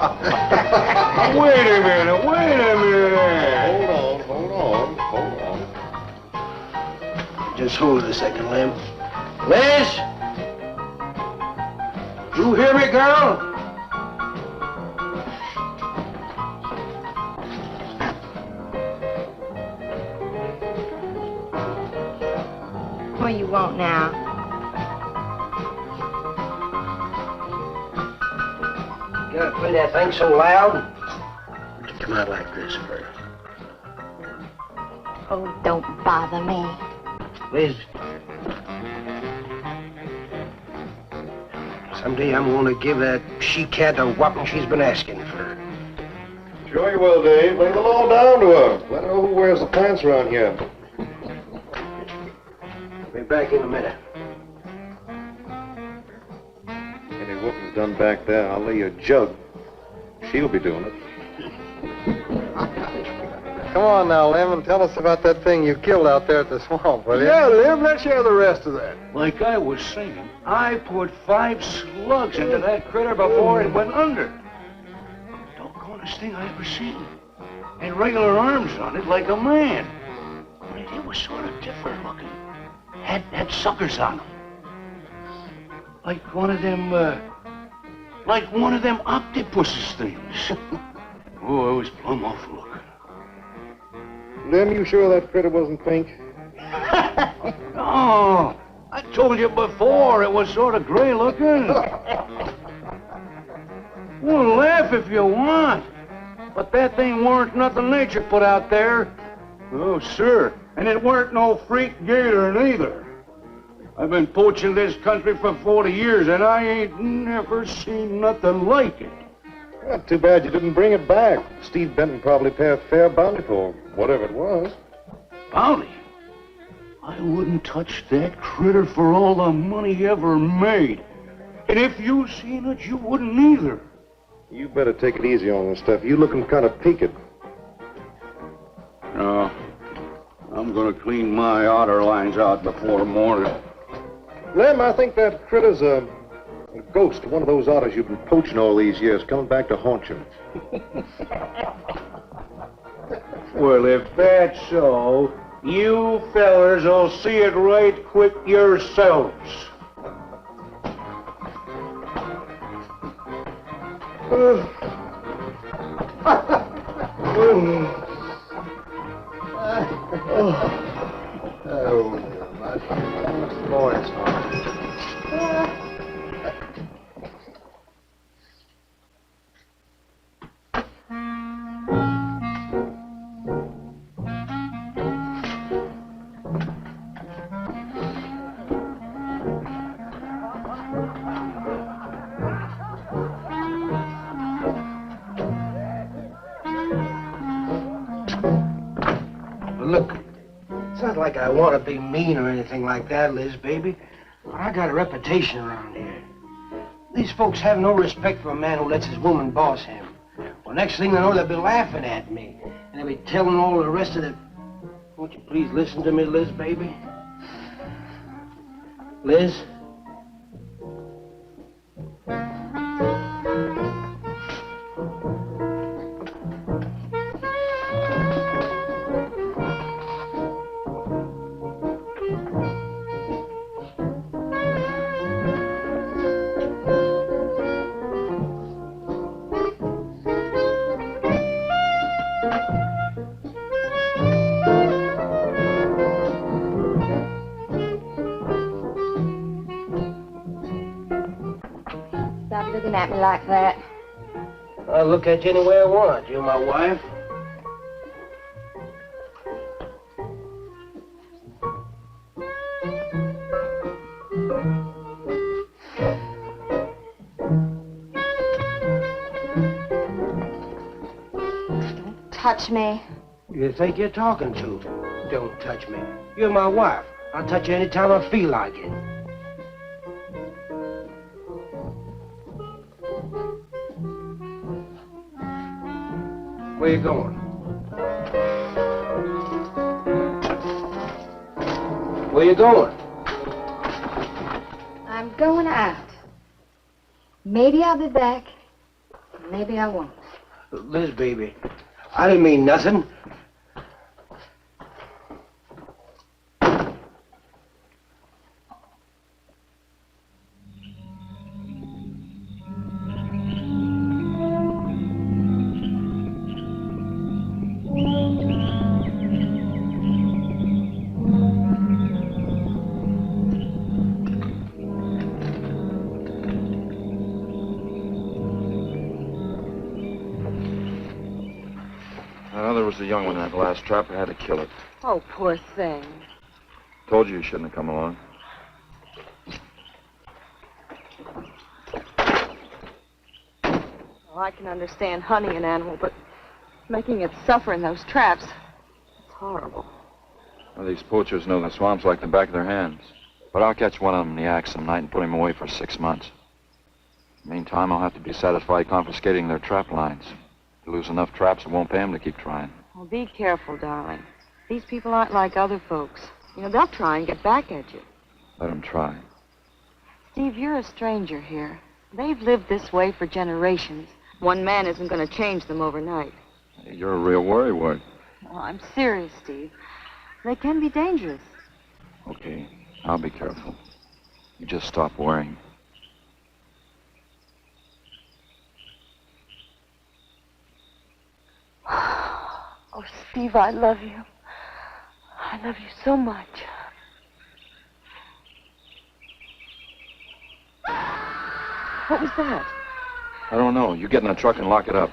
Wait a minute. Hold on. Just hold it a second, Lem. Liz? You hear me, girl? What do you want now? You gotta play that thing so loud. To come out like this first. Oh, don't bother me. Liz. Someday I'm gonna give that she-cat the whopping she's been asking for. Sure you will, Dave. Lay the law down to her. Let her know who wears the pants around here. Be back in a minute. Any whooping's done back there, I'll lay you a jug. She'll be doing it. Come on now, Lem, and tell us about that thing you killed out there at the swamp, will you? Yeah, Lem, let's hear the rest of that. Like I was saying, I put 5 slugs into that critter before it went under. Doggonest thing I ever seen. Had regular arms on it like a man. Only it was sort of different looking. Had suckers on them. Like one of them octopuses things. Oh, it was plumb awful looking. Lem, you sure that critter wasn't pink? No, I told you before, it was sort of gray looking. Well, laugh if you want. But that thing weren't nothing nature put out there. Oh, sir. And it weren't no freak gator neither. I've been poaching this country for 40 years, and I ain't never seen nothing like it. Well, too bad you didn't bring it back. Steve Benton probably pay a fair bounty for whatever it was. Bounty? I wouldn't touch that critter for all the money he ever made. And if you seen it, you wouldn't either. You better take it easy on this stuff. You looking kind of peaked. No. I'm gonna clean my otter lines out before morning. Lem, I think that critter's a ghost, one of those otters you've been poaching all these years, coming back to haunt you. Well, if that's so, you fellers will see it right quick yourselves. Look, it's not like I want to be mean or anything like that, Liz, baby. I got a reputation around here. These folks have no respect for a man who lets his woman boss him. Well, next thing they know, they'll be laughing at me. And they'll be telling all the rest of the... Won't you please listen to me, Liz, baby? Liz? Stop looking at me like that. I'll look at you any way I want. You're my wife. Don't touch me. You think you're talking to? Don't touch me. You're my wife. I'll touch you anytime I feel like it. Where you going? Where you going? I'm going out. Maybe I'll be back. Maybe I won't. Liz, baby, I didn't mean nothing. There was a young one in that last trap. I had to kill it. Oh, poor thing. Told you shouldn't have come along. Well, I can understand hunting an animal, but making it suffer in those traps, it's horrible. Well, these poachers know the swamps like the back of their hands. But I'll catch one of them in the act some night and put him away for 6 months. Meantime, I'll have to be satisfied confiscating their trap lines. If they lose enough traps, it won't pay them to keep trying. Well, be careful, darling. These people aren't like other folks. You know, they'll try and get back at you. Let them try. Steve, you're a stranger here. They've lived this way for generations. One man isn't going to change them overnight. You're a real worrywart. Well, I'm serious, Steve. They can be dangerous. Okay, I'll be careful. You just stop worrying. Oh, Steve, I love you. I love you so much. What was that? I don't know. You get in the truck and lock it up.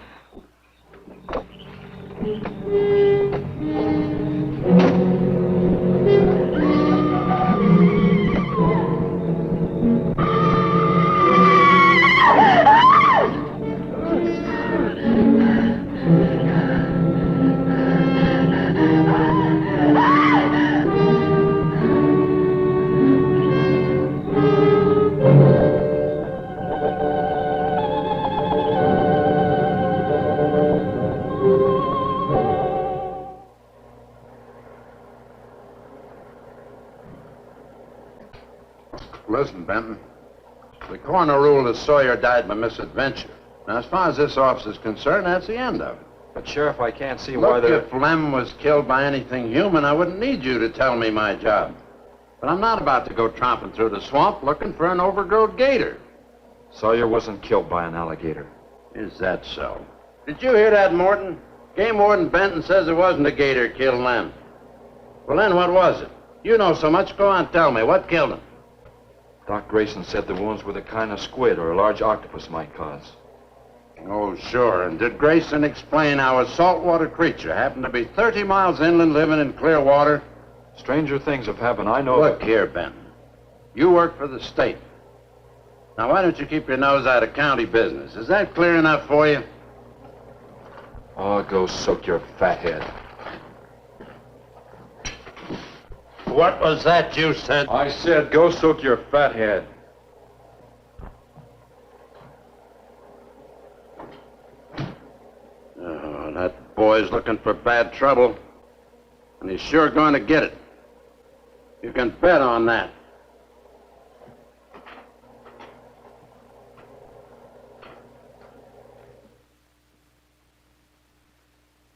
Listen, Benton. The coroner ruled that Sawyer died by misadventure. Now, as far as this officer's concerned, that's the end of it. But, Sheriff, I can't see why Look, they're... if Lem was killed by anything human, I wouldn't need you to tell me my job. But I'm not about to go tromping through the swamp looking for an overgrown gator. Sawyer wasn't killed by an alligator. Is that so? Did you hear that, Morton? Game Warden Benton says it wasn't a gator killed Lem. Well, then what was it? You know so much, go on, tell me. What killed him? Doc Grayson said the wounds were the kind of squid or a large octopus might cause. Oh, sure. And did Grayson explain how a saltwater creature happened to be 30 miles inland living in clear water? Stranger things have happened. I know... Look here, Benton. You work for the state. Now, why don't you keep your nose out of county business? Is that clear enough for you? Oh, go soak your fat head. What was that you said? I said go soak your fat head. Oh, that boy's looking for bad trouble. And he's sure going to get it. You can bet on that.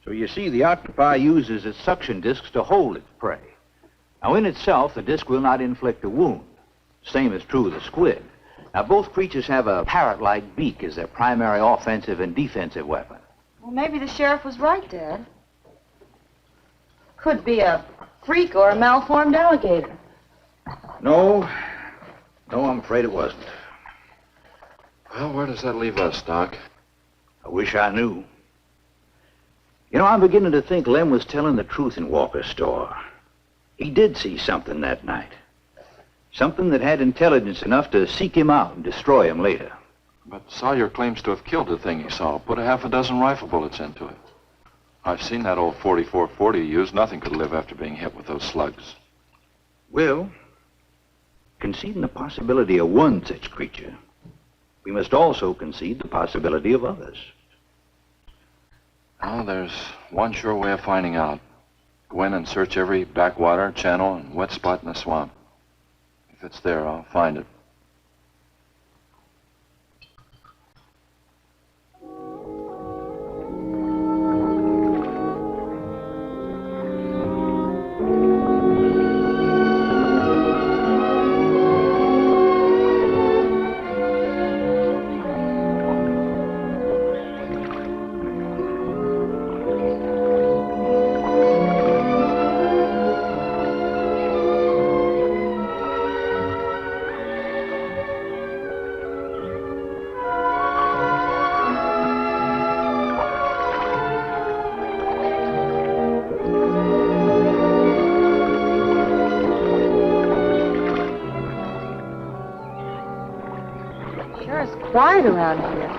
So you see, the octopi uses its suction discs to hold its prey. Now, in itself, the disc will not inflict a wound. Same is true of the squid. Now, both creatures have a parrot-like beak as their primary offensive and defensive weapon. Well, maybe the sheriff was right, Dad. Could be a freak or a malformed alligator. No, I'm afraid it wasn't. Well, where does that leave us, Doc? I wish I knew. You know, I'm beginning to think Lem was telling the truth in Walker's store. He did see something that night. Something that had intelligence enough to seek him out and destroy him later. But Sawyer claims to have killed the thing he saw. Put a half a dozen rifle bullets into it. I've seen that old 44-40 he used. Nothing could live after being hit with those slugs. Well, conceding the possibility of one such creature, we must also concede the possibility of others. Well, there's one sure way of finding out. Go in and search every backwater, channel, and wet spot in the swamp. If it's there, I'll find it. weird around here.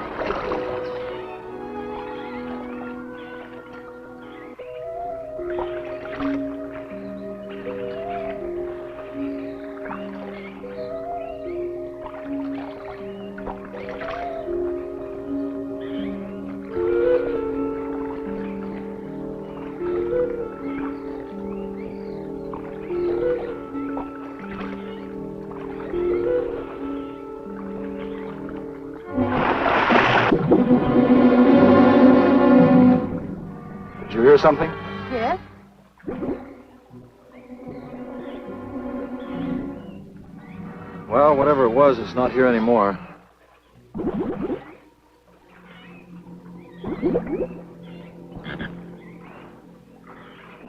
Did you hear something? Yes? Well, whatever it was, it's not here anymore.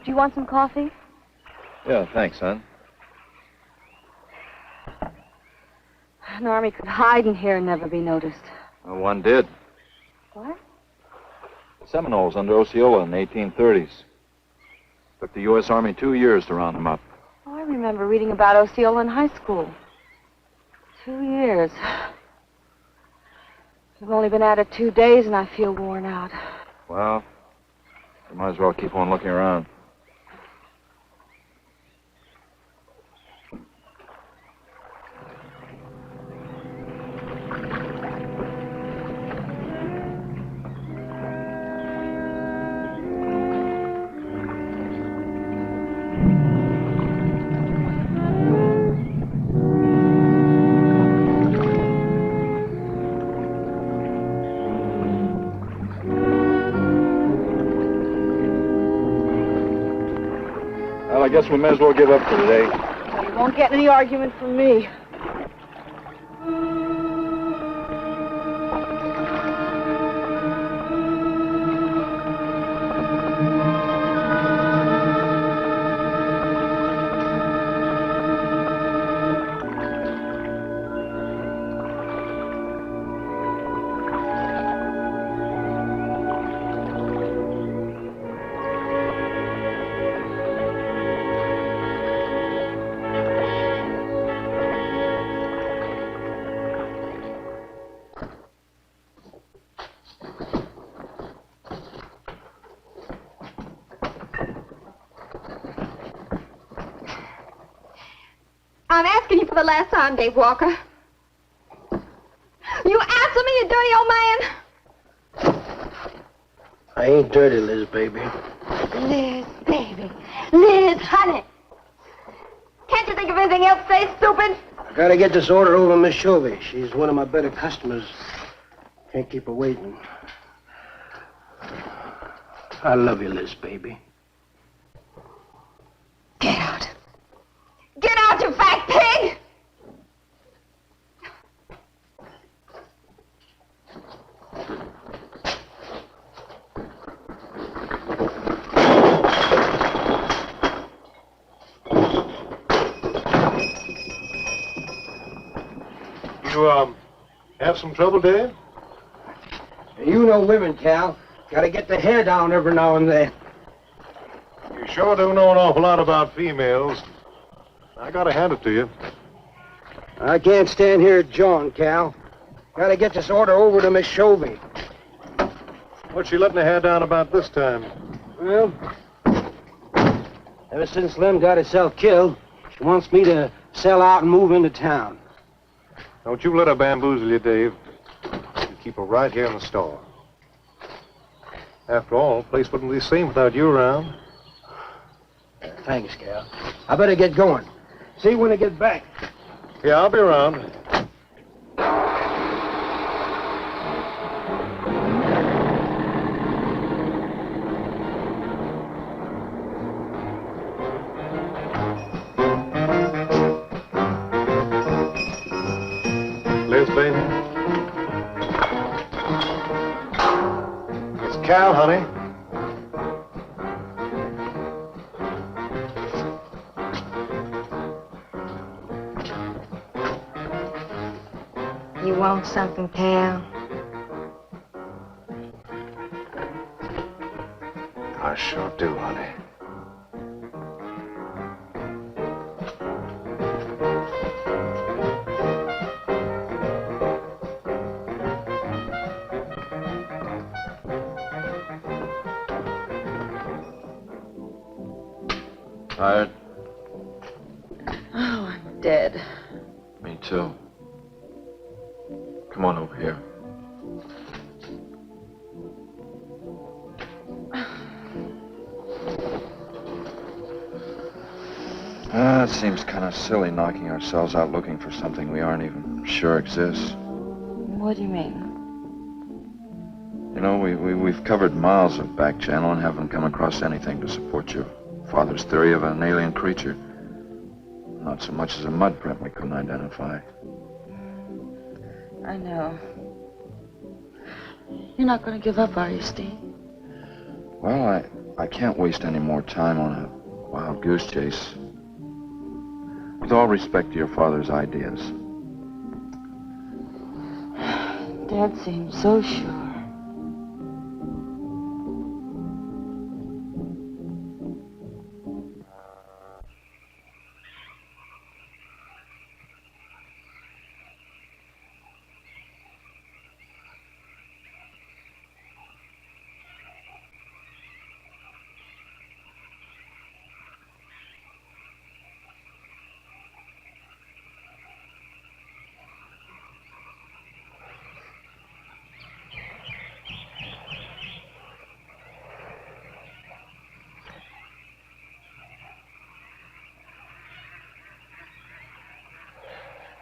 Do you want some coffee? Yeah, thanks, son. An army could hide in here and never be noticed. Well, one did. What? The Seminoles under Osceola in the 1830s. Took the U.S. Army 2 years to round them up. Oh, I remember reading about Osceola in high school. 2 years. We've only been at it 2 days and I feel worn out. Well, you might as well keep on looking around. Well, I guess we may as well give up for today. Well, you won't get any argument from me. I'm asking you for the last time, Dave Walker. You answer me, you dirty old man. I ain't dirty, Liz, baby. Liz, baby. Liz, honey. Can't you think of anything else to say, stupid? I gotta get this order over to Miss Shovey. She's one of my better customers. Can't keep her waiting. I love you, Liz, baby. Get out. Get out, you fat pig! You, have some trouble, Dave? You know women, Cal. Gotta get the hair down every now and then. You sure do know an awful lot about females. I gotta hand it to you. I can't stand here jawing, Cal. Gotta get this order over to Miss Shovey. What's she letting her hair down about this time? Well, ever since Lem got herself killed, she wants me to sell out and move into town. Don't you let her bamboozle you, Dave. You keep her right here in the store. After all, the place wouldn't be the same without you around. Thanks, Cal. I better get going. See you when I get back. Yeah, I'll be around. Liz, baby. It's Cal, honey. You want something, Cal? I sure do, honey. Tired? Oh, I'm dead. Me too. Come on over here. It seems kind of silly knocking ourselves out looking for something we aren't even sure exists. What do you mean? You know, we've covered miles of back channel and haven't come across anything to support your father's theory of an alien creature. Not so much as a mud print we couldn't identify. I know. You're not going to give up, are you, Steve? Well, I can't waste any more time on a wild goose chase. With all respect to your father's ideas. Dad seems so sure.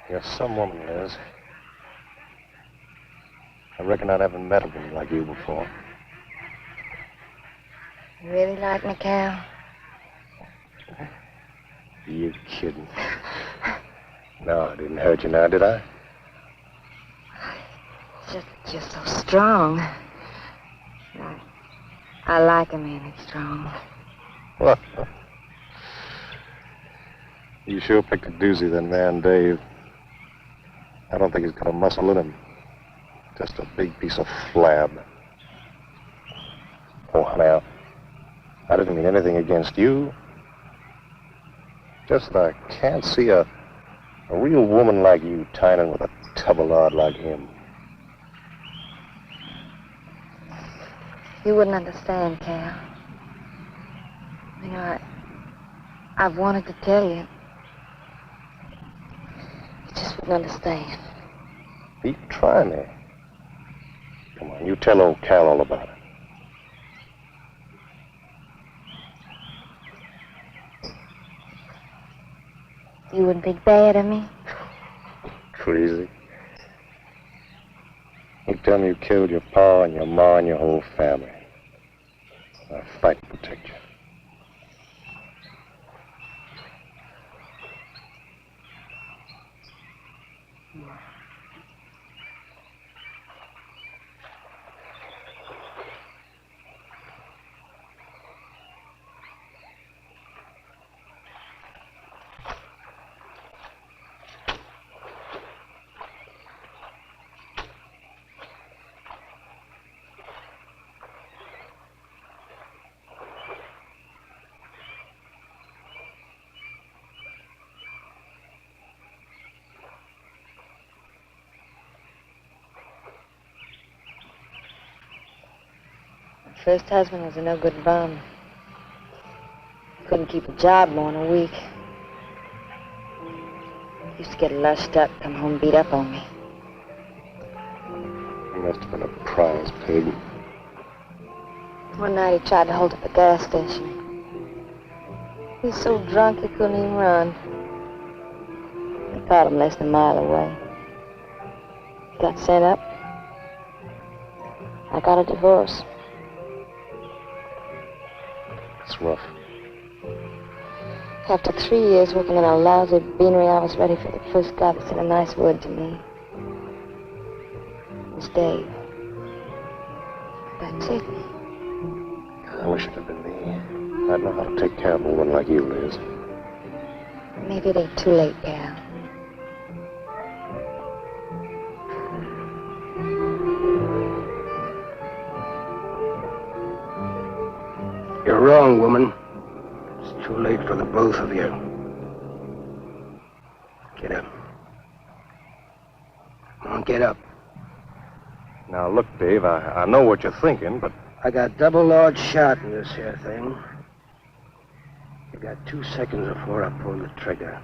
You're some woman, Liz. I reckon I never met a woman like you before. You really like me, Cal? You kidding? No, I didn't hurt you now, did I? You're so strong. I like a man that's strong. What? You sure picked a doozy, then, man, Dave. I don't think he's got a muscle in him. Just a big piece of flab. Oh, honey, I didn't mean anything against you. Just that I can't see a real woman like you tying in with a tubbalard like him. You wouldn't understand, Cal. You know, I've wanted to tell you. You just wouldn't understand. Pete, try me. Come on, you tell old Cal all about it. You wouldn't think bad of me? Crazy. You tell me you killed your pa and your ma and your whole family. I'll fight to protect you. First husband was a no good bum. Couldn't keep a job more than a week. Used to get lushed up, come home beat up on me. He must have been a prize pig. One night he tried to hold up a gas station. He was so drunk he couldn't even run. They caught him less than a mile away. He got sent up. I got a divorce. It's rough. After 3 years working in a lousy beanery, I was ready for the first guy that said a nice word to me. It was Dave. That's it. I wish it had been me. I'd know how to take care of a woman like you, Liz. Maybe it ain't too late, Cal. You're wrong, woman. It's too late for the both of you. Get up. Come on, get up. Now, look, Dave, I know what you're thinking, but... I got double large shot in this here thing. If got 2 seconds before I pull the trigger.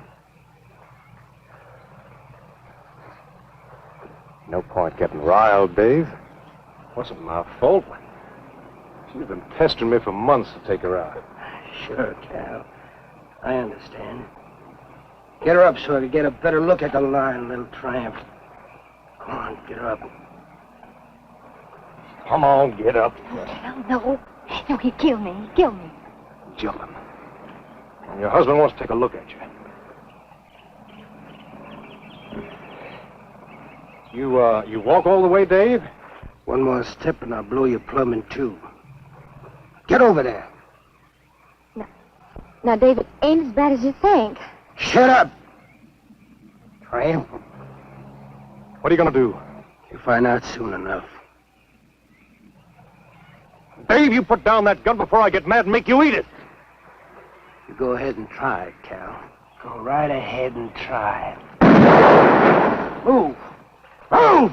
No point getting riled, Dave. Wasn't my fault. She's been pestering me for months to take her out. Sure, Cal. I understand. Get her up so I can get a better look at the line, little tramp. Come on, get her up. Come on, get up. Cal, no. No, he'd kill me. He'd kill me. Jumping. And your husband wants to take a look at you. You walk all the way, Dave? One more step and I'll blow your plumb in two. Get over there. Now, David, ain't as bad as you think. Shut up! Tramp. What are you gonna do? You'll find out soon enough. Dave, you put down that gun before I get mad and make you eat it. You go ahead and try it, Cal. Go right ahead and try it. Move! Move!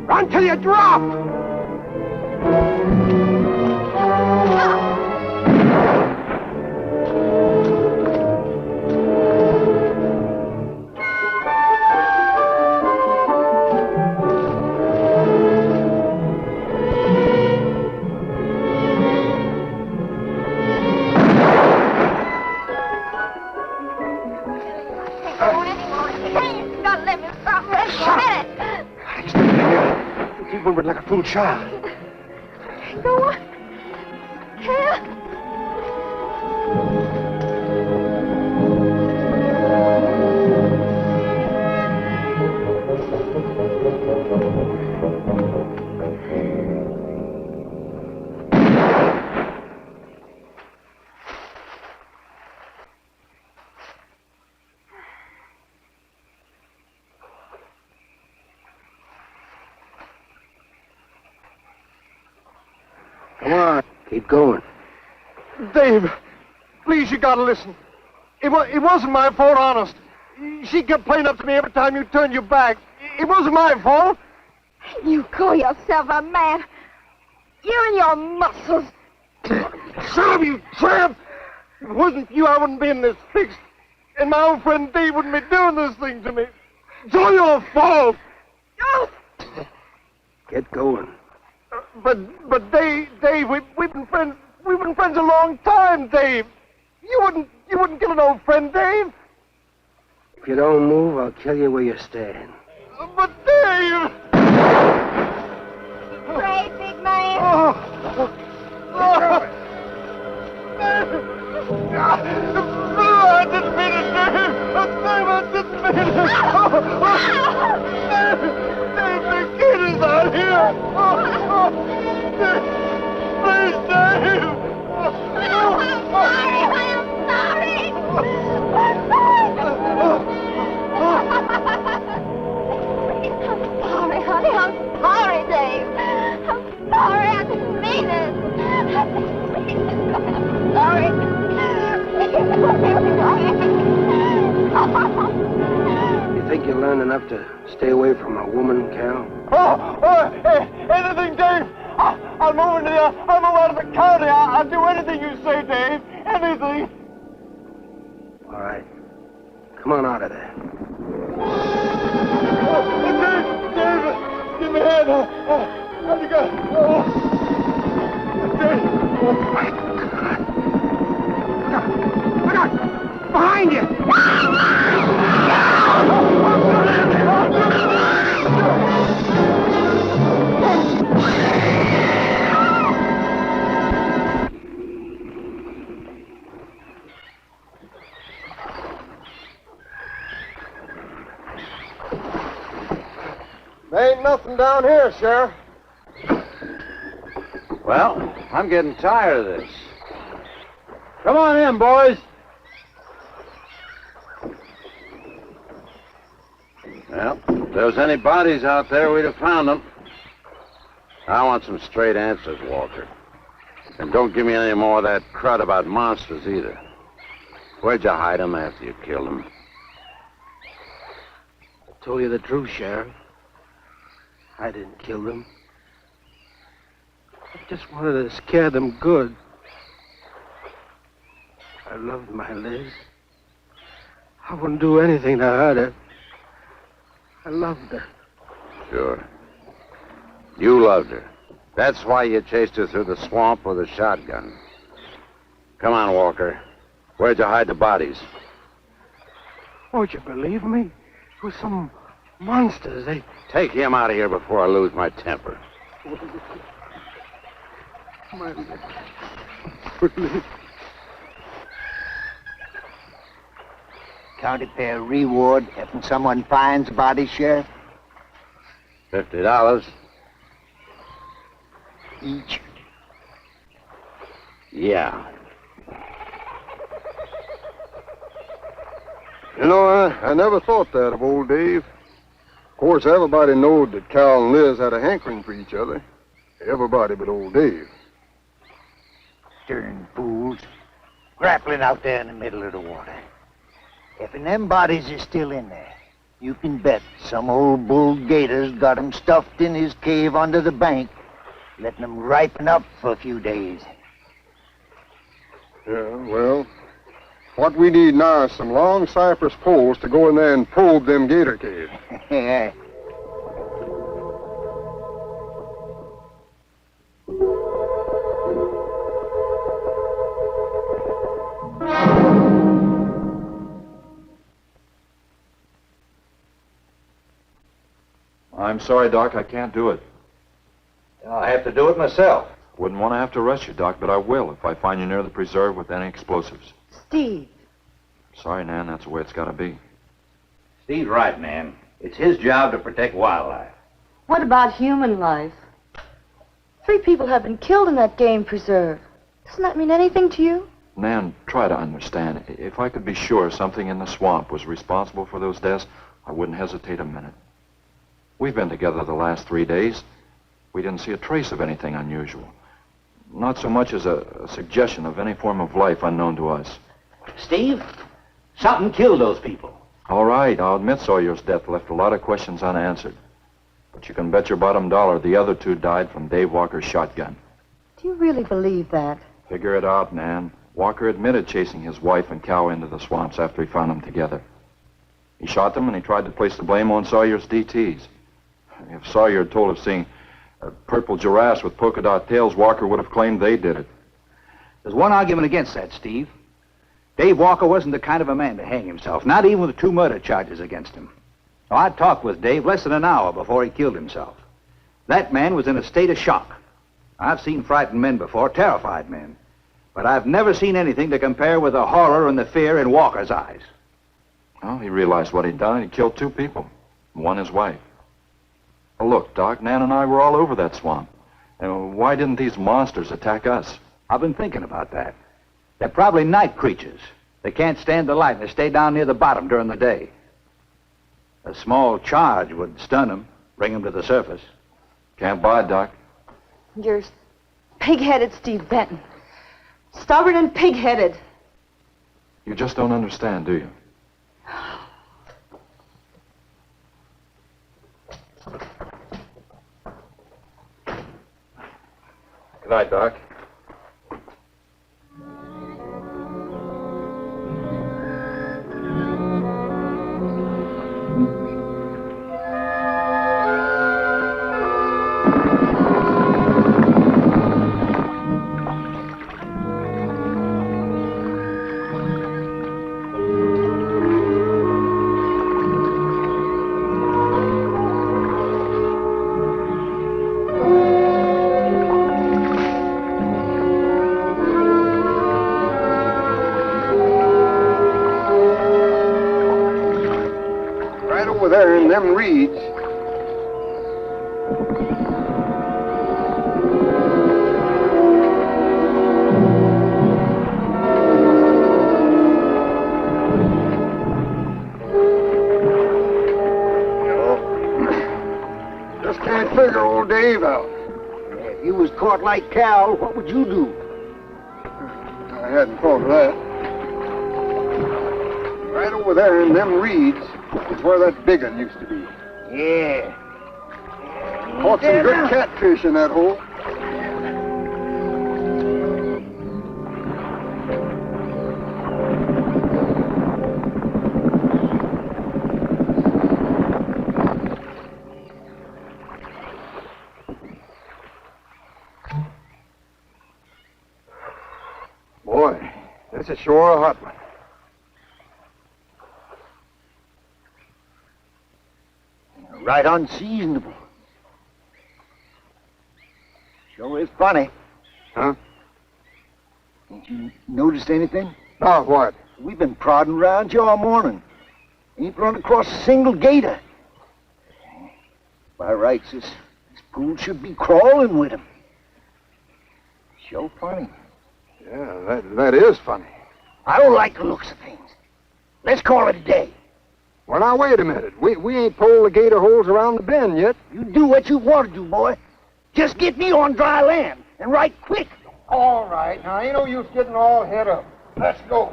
Until you drop! Keep moving like a fool child. Go on. Cal. Come on, keep going. Dave, please, you gotta listen. It wasn't my fault, honest. She kept playing up to me every time you turned your back. It wasn't my fault. You call yourself a man. You and your muscles. Shut up, you tramp! If it wasn't for you, I wouldn't be in this fix. And my old friend Dave wouldn't be doing this thing to me. It's all your fault. Oh. Get going. But Dave, we've been friends. We've been friends a long time, Dave. You wouldn't kill an old friend, Dave. If you don't move, I'll kill you where you stand. But Dave! Pray, big man. I didn't mean it, Dave. Dave, I didn't mean it. Dave, the kid is out here. Please, Dave. I'm sorry. I'm sorry, honey. I'm sorry, Dave. I'm sorry. I didn't mean it. I'm sorry. You think you learned enough to stay away from a woman, Cal? Anything, Dave. I'll move out of the county. I'll do anything you say, Dave. Anything. Come on out of there. Dave, give me a hand. How'd you go? Dave. Oh, my God. Look out! Behind you! There ain't nothing down here, Sheriff. Well, I'm getting tired of this. Come on in, boys. Well, if there was any bodies out there, we'd have found them. I want some straight answers, Walker. And don't give me any more of that crud about monsters either. Where'd you hide them after you killed them? I told you the truth, Sheriff. I didn't kill them. I just wanted to scare them good. I loved my Liz. I wouldn't do anything to hurt her. I loved her. Sure. You loved her. That's why you chased her through the swamp with a shotgun. Come on, Walker. Where'd you hide the bodies? Won't you believe me? It was some monsters. They... Take him out of here before I lose my temper. My... County fair reward if someone finds a body, Sheriff? $50. Each. Yeah. You know, I never thought that of old Dave. Of course, everybody knowed that Cal and Liz had a hankering for each other. Everybody but old Dave. Darn fools. Grappling out there in the middle of the water. If them bodies is still in there, you can bet some old bull gator's got 'em stuffed in his cave under the bank, letting 'em ripen up for a few days. Yeah, well, what we need now is some long cypress poles to go in there and probe them gator caves. Yeah. I'm sorry, Doc, I can't do it. I'll have to do it myself. Wouldn't want to have to arrest you, Doc, but I will if I find you near the preserve with any explosives. Steve. Sorry, Nan, that's the way it's got to be. Steve's right, Nan. It's his job to protect wildlife. What about human life? 3 people have been killed in that game preserve. Doesn't that mean anything to you? Nan, try to understand. If I could be sure something in the swamp was responsible for those deaths, I wouldn't hesitate a minute. We've been together the last 3 days. We didn't see a trace of anything unusual. Not so much as a suggestion of any form of life unknown to us. Steve, something killed those people. All right, I'll admit Sawyer's death left a lot of questions unanswered. But you can bet your bottom dollar the other 2 died from Dave Walker's shotgun. Do you really believe that? Figure it out, Nan. Walker admitted chasing his wife and cow into the swamps after he found them together. He shot them and he tried to place the blame on Sawyer's DTs. If Sawyer had told of seeing purple giraffes with polka dot tails, Walker would have claimed they did it. There's one argument against that, Steve. Dave Walker wasn't the kind of a man to hang himself, not even with 2 murder charges against him. Now, I talked with Dave less than an hour before he killed himself. That man was in a state of shock. I've seen frightened men before, terrified men. But I've never seen anything to compare with the horror and the fear in Walker's eyes. Well, he realized what he'd done. He killed 2 people, one his wife. Well, look, Doc, Nan and I were all over that swamp. And why didn't these monsters attack us? I've been thinking about that. They're probably night creatures. They can't stand the light and they stay down near the bottom during the day. A small charge would stun them, bring them to the surface. Can't buy it, Doc. You're pig-headed, Steve Benton. Stubborn and pig-headed. You just don't understand, do you? Good night, Doc. in them reeds. Just can't figure old Dave out. If you was caught like Cal, what would you do? I hadn't thought of that. Right over there in them reeds is where that big one used to be. Yeah. Caught some good catfish in that hole. Boy, this is sure a hot one. Right unseasonable. Sure is funny. Huh? Ain't you noticed anything? Oh, what? We've been prodding around you all morning. Ain't run across a single gator. By rights, this pool should be crawling with 'em. Sure funny. Yeah, that is funny. I don't like the looks of things. Let's call it a day. Well, now, wait a minute. We ain't pulled the gator holes around the bend yet. You do what you want to do, boy. Just get me on dry land, and right quick. All right. Now, ain't no use getting all head up. Let's go.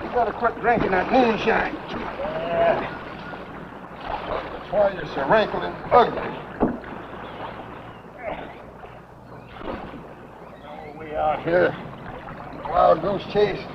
You better quit drinking that moonshine. Yeah. That's why you're so wrinkled and ugly. We out here. Wild goose chase.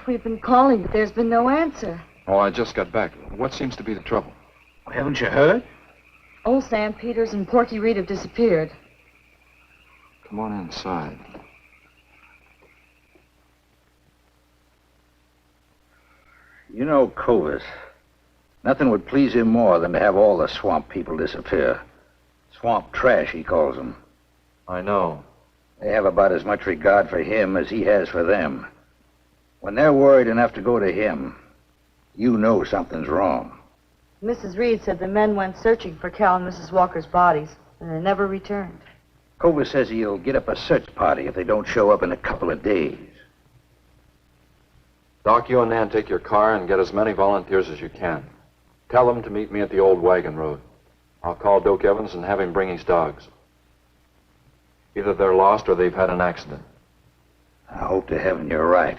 We've been calling, but there's been no answer. Oh, I just got back. What seems to be the trouble? Haven't you heard? Old Sam Peters and Porky Reed have disappeared. Come on inside. You know Clovis. Nothing would please him more than to have all the swamp people disappear. Swamp trash, he calls them. I know. They have about as much regard for him as he has for them. When they're worried enough to go to him, you know something's wrong. Mrs. Reed said the men went searching for Cal and Mrs. Walker's bodies, and they never returned. Clovis says he'll get up a search party if they don't show up in a couple of days. Doc, you and Nan take your car and get as many volunteers as you can. Tell them to meet me at the old wagon road. I'll call Doak Evans and have him bring his dogs. Either they're lost or they've had an accident. I hope to heaven you're right.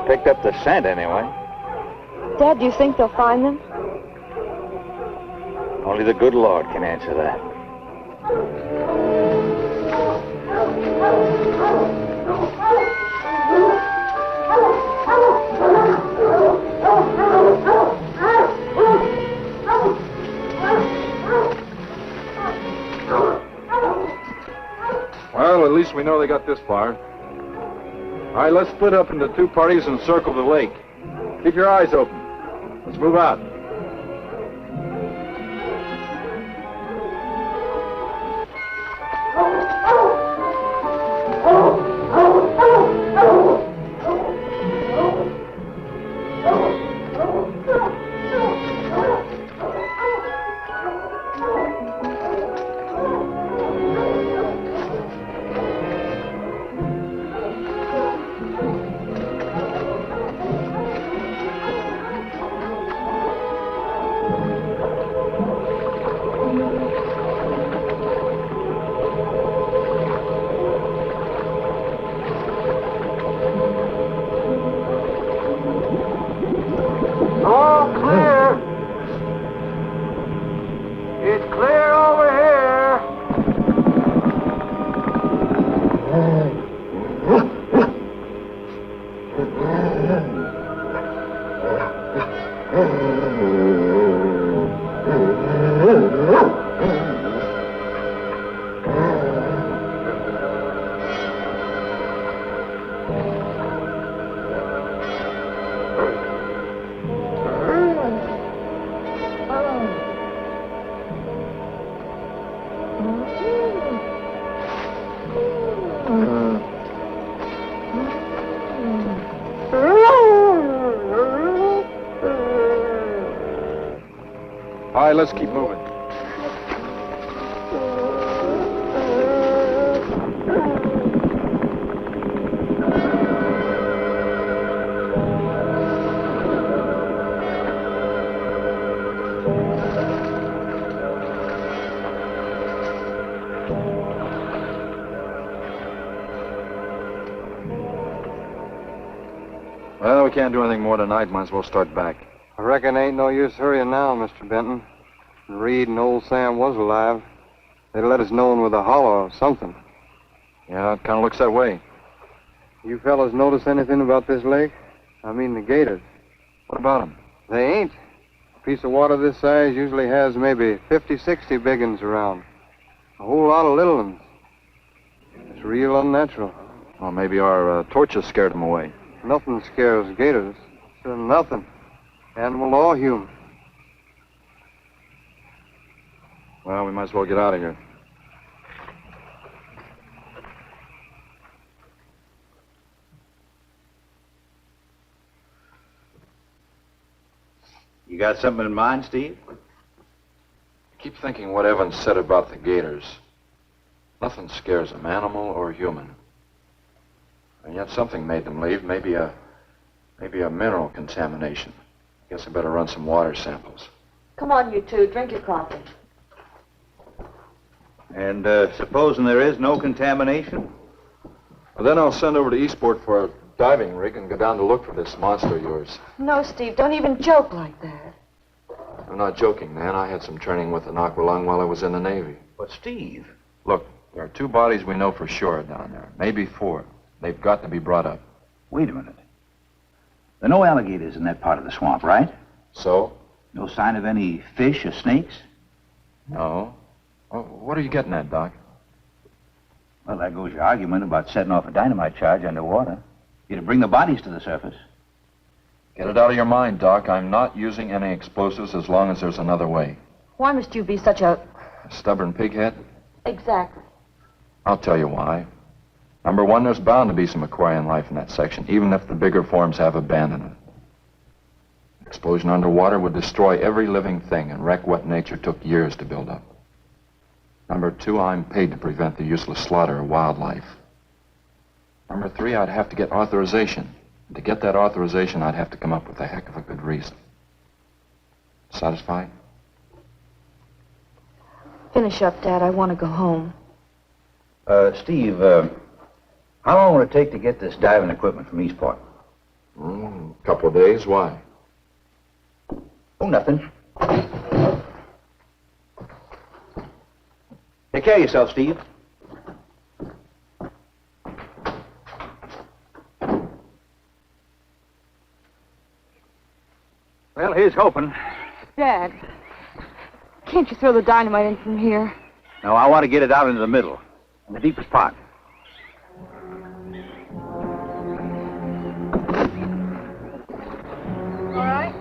picked up the scent anyway. Dad, do you think they'll find them? Only the good Lord can answer that. Well, at least we know they got this far. All right, let's split up into two parties and circle the lake. Keep your eyes open. Let's move out. All clear. It's clear over here. All right, let's keep moving. Well, we can't do anything more tonight. Might as well start back. I reckon ain't no use hurrying now, Mr. Benton. Reed and old Sam was alive. They'd let us know with a holler or something. Yeah, it kind of looks that way. You fellas notice anything about this lake? I mean the gators. What about them? They ain't. A piece of water this size usually has maybe 50, 60 big uns around. A whole lot of little ones. It's real unnatural. Well, maybe our torches scared them away. Nothing scares gators. Nothing. Animal or human. Well, we might as well get out of here. You got something in mind, Steve? I keep thinking what Evans said about the gators. Nothing scares them, animal or human. And yet something made them leave. Maybe a mineral contamination. Guess I better run some water samples. Come on, you two. Drink your coffee. And supposing there is no contamination? Well, then I'll send over to Eastport for a diving rig and go down to look for this monster of yours. No, Steve, don't even joke like that. I'm not joking, man. I had some training with an aqualung while I was in the Navy. But, Steve... Look, there are 2 bodies we know for sure down there. Maybe 4. They've got to be brought up. Wait a minute. There are no alligators in that part of the swamp, right? So? No sign of any fish or snakes? No. Well, what are you getting at, Doc? Well, there goes your argument about setting off a dynamite charge underwater. You'd bring the bodies to the surface. Get it out of your mind, Doc. I'm not using any explosives as long as there's another way. Why must you be such a... A stubborn pighead? Exactly. I'll tell you why. Number 1, there's bound to be some aquarian life in that section, even if the bigger forms have abandoned it. Explosion underwater would destroy every living thing and wreck what nature took years to build up. Number 2, I'm paid to prevent the useless slaughter of wildlife. Number 3, I'd have to get authorization. And to get that authorization, I'd have to come up with a heck of a good reason. Satisfied? Finish up, Dad. I want to go home. Steve, how long will it take to get this diving equipment from Eastport? Couple of days. Why? Oh, nothing. Take care of yourself, Steve. Well, here's hoping. Dad, can't you throw the dynamite in from here? No, I want to get it out into the middle, in the deepest part. All right.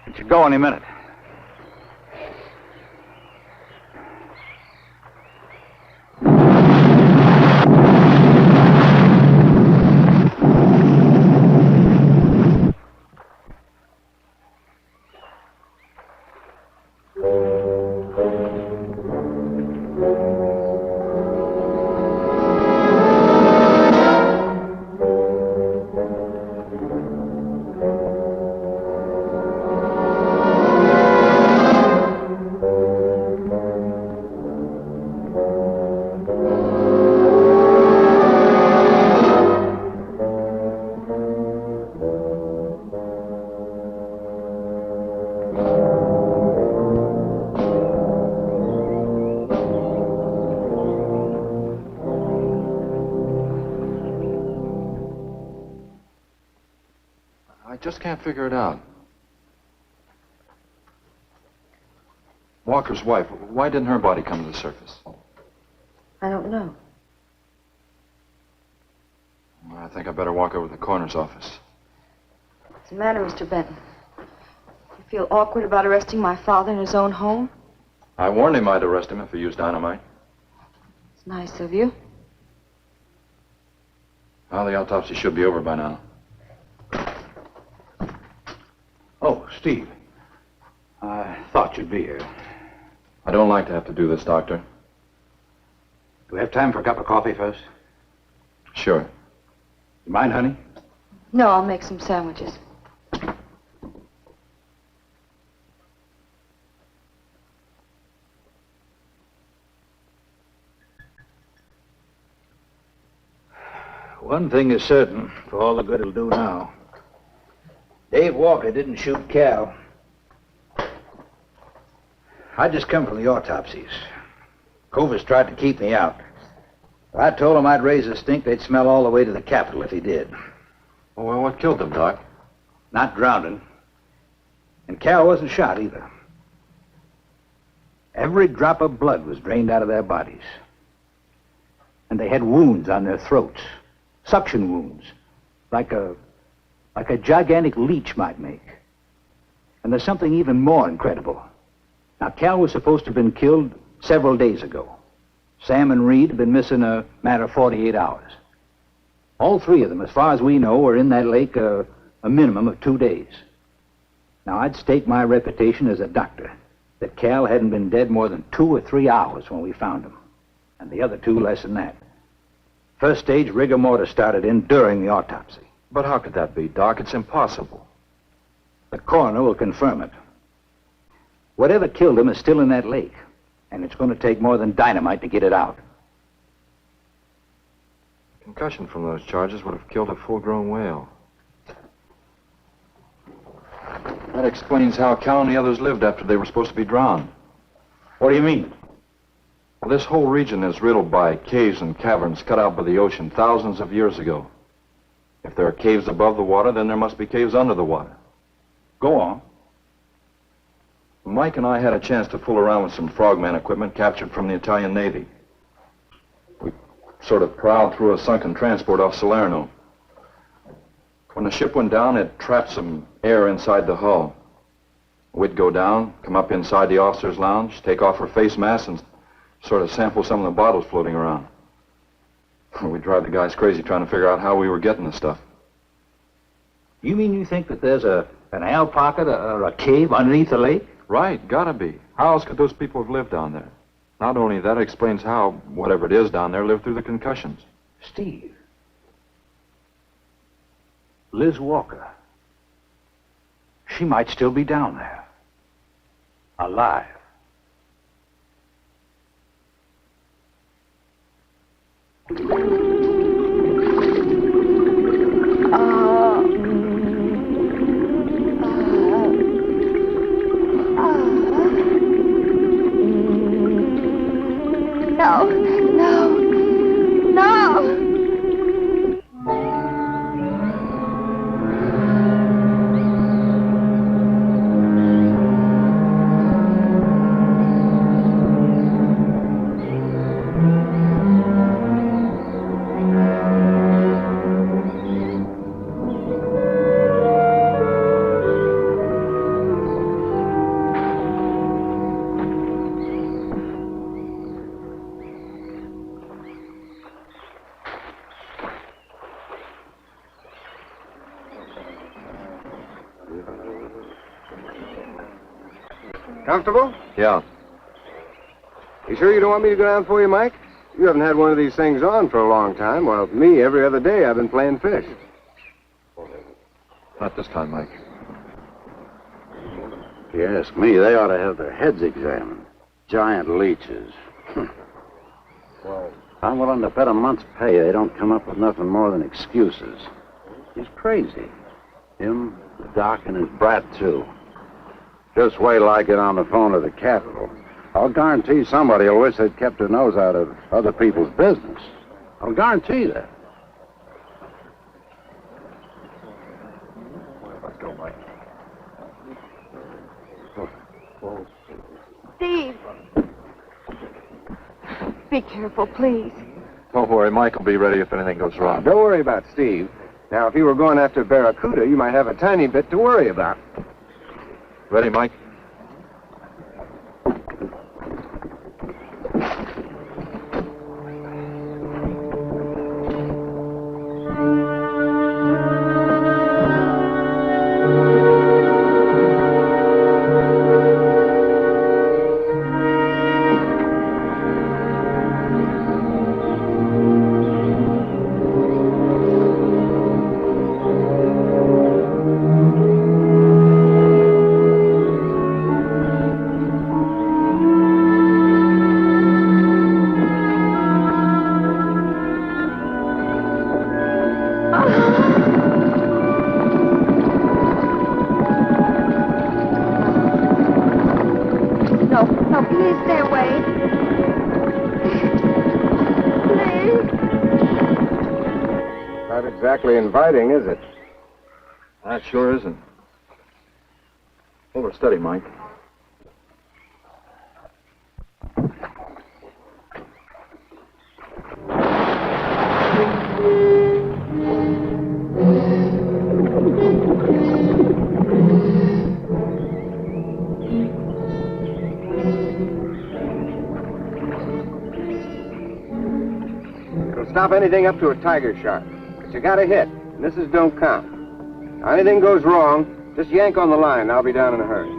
It should go any minute. I just can't figure it out. Walker's wife, why didn't her body come to the surface? I don't know. I think I better walk over to the coroner's office. What's the matter, Mr. Benton? You feel awkward about arresting my father in his own home? I warned him I'd arrest him if he used dynamite. It's nice of you. Well, the autopsy should be over by now. Oh, Steve. I thought you'd be here. I don't like to have to do this, Doctor. Do we have time for a cup of coffee first? Sure. You mind, honey? No, I'll make some sandwiches. One thing is certain, for all the good it'll do now. Dave Walker didn't shoot Cal. I just come from the autopsies. Covers tried to keep me out. I told him I'd raise a stink they'd smell all the way to the Capitol if he did. Well, what killed them, Doc? Not drowning. And Cal wasn't shot either. Every drop of blood was drained out of their bodies. And they had wounds on their throats. Suction wounds. Like a gigantic leech might make. And there's something even more incredible. Now, Cal was supposed to have been killed several days ago. Sam and Reed have been missing a matter of 48 hours. All three of them, as far as we know, were in that lake a minimum of 2 days. Now, I'd stake my reputation as a doctor that Cal hadn't been dead more than 2 or 3 hours when we found him. And the other two less than that. First stage rigor mortis started in during the autopsy. But how could that be, Doc? It's impossible. The coroner will confirm it. Whatever killed him is still in that lake, and it's going to take more than dynamite to get it out. Concussion from those charges would have killed a full-grown whale. That explains how Cal and the others lived after they were supposed to be drowned. What do you mean? Well, this whole region is riddled by caves and caverns cut out by the ocean thousands of years ago. If there are caves above the water, then there must be caves under the water. Go on. Mike and I had a chance to fool around with some frogman equipment captured from the Italian Navy. We sort of prowled through a sunken transport off Salerno. When the ship went down, it trapped some air inside the hull. We'd go down, come up inside the officer's lounge, take off her face mask, and sort of sample some of the bottles floating around. We'd drive the guys crazy trying to figure out how we were getting the stuff. You mean you think that there's an air pocket or a cave underneath the lake? Right, gotta be. How else could those people have lived down there? Not only that, it explains how, whatever it is down there, lived through the concussions. Steve. Liz Walker. She might still be down there. Alive. No, no, no. Comfortable? Yeah. You sure you don't want me to go down for you, Mike? You haven't had one of these things on for a long time. Well, me, every other day I've been playing fish. Not this time, Mike. If you ask me, they ought to have their heads examined. Giant leeches. Well, I'm willing to bet a month's pay they don't come up with nothing more than excuses. He's crazy. Him, the doc, and his brat, too. Just wait till I get on the phone to the Capitol. I'll guarantee somebody will wish they'd kept their nose out of other people's business. I'll guarantee that. Let's go, Mike. Steve. Be careful, please. Don't worry, Mike will be ready if anything goes wrong. Don't worry about Steve. Now, if you were going after Barracuda, you might have a tiny bit to worry about. Ready, Mike? No, please stay away. Please. Not exactly inviting, is it? That sure isn't. Hold her steady, Mike. It'll stop anything up to a tiger shark. But you got to hit. Misses don't count. Now, anything goes wrong, just yank on the line. I'll be down in a hurry.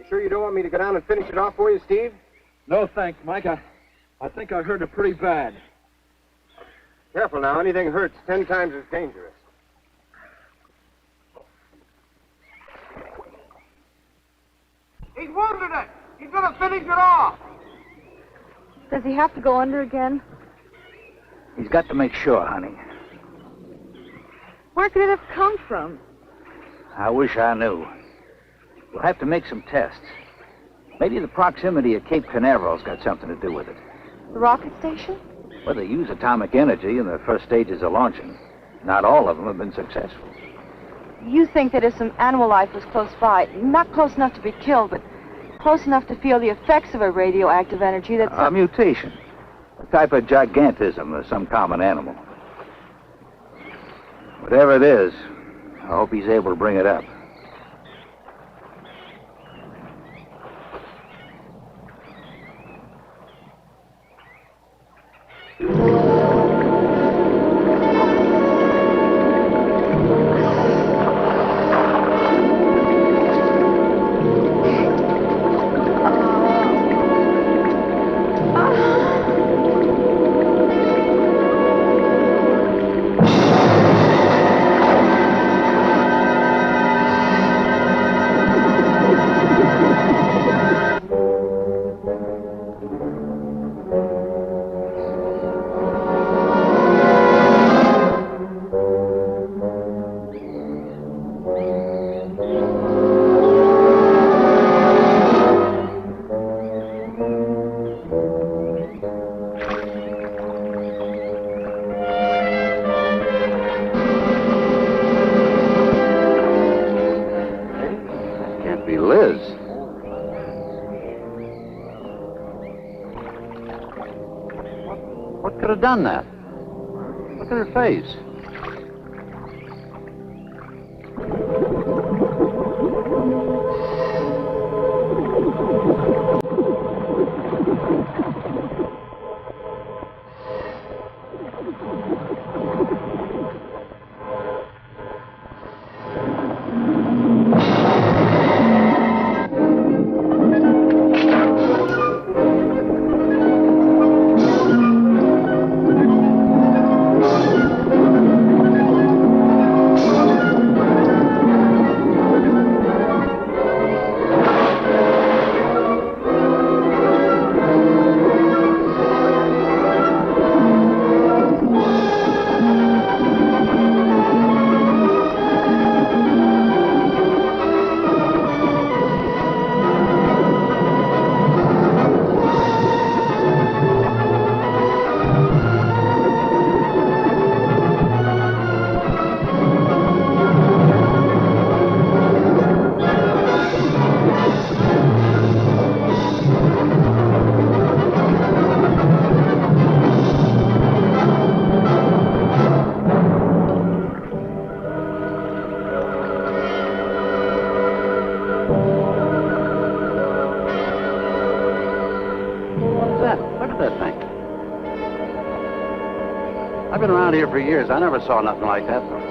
sure you don't want me to go down and finish it off for you, Steve? No, thanks, Mike. I think I hurt it pretty bad. Careful now. Anything hurts 10 times as dangerous. He's wounded it. He's going to finish it off. Does he have to go under again? He's got to make sure, honey. Where could it have come from? I wish I knew. We'll have to make some tests. Maybe the proximity of Cape Canaveral's got something to do with it. The rocket station? Well, they use atomic energy in the first stages of launching. Not all of them have been successful. You think that if some animal life was close by, not close enough to be killed, but close enough to feel the effects of a radioactive energy that's... A mutation. A type of gigantism of some common animal. Whatever it is, I hope he's able to bring it up. What could have done that? Look at her face. I've been around here for years. I never saw nothing like that before.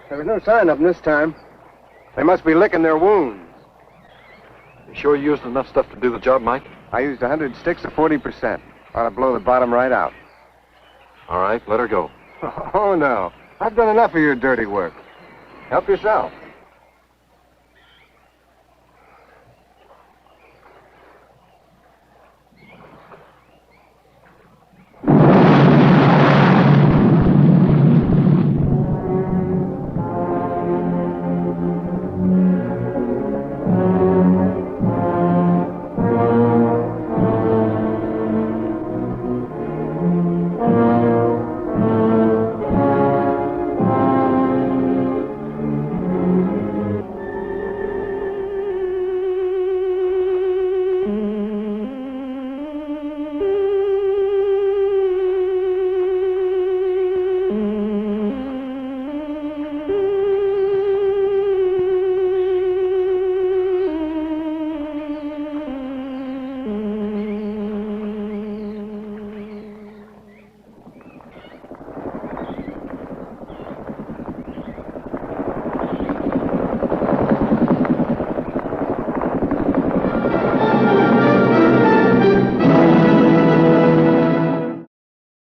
There was no sign of them this time. They must be licking their wounds. You sure you used enough stuff to do the job, Mike? I used 100 sticks of 40%. Ought to blow the bottom right out. All right, let her go. Oh, no. I've done enough of your dirty work. Help yourself.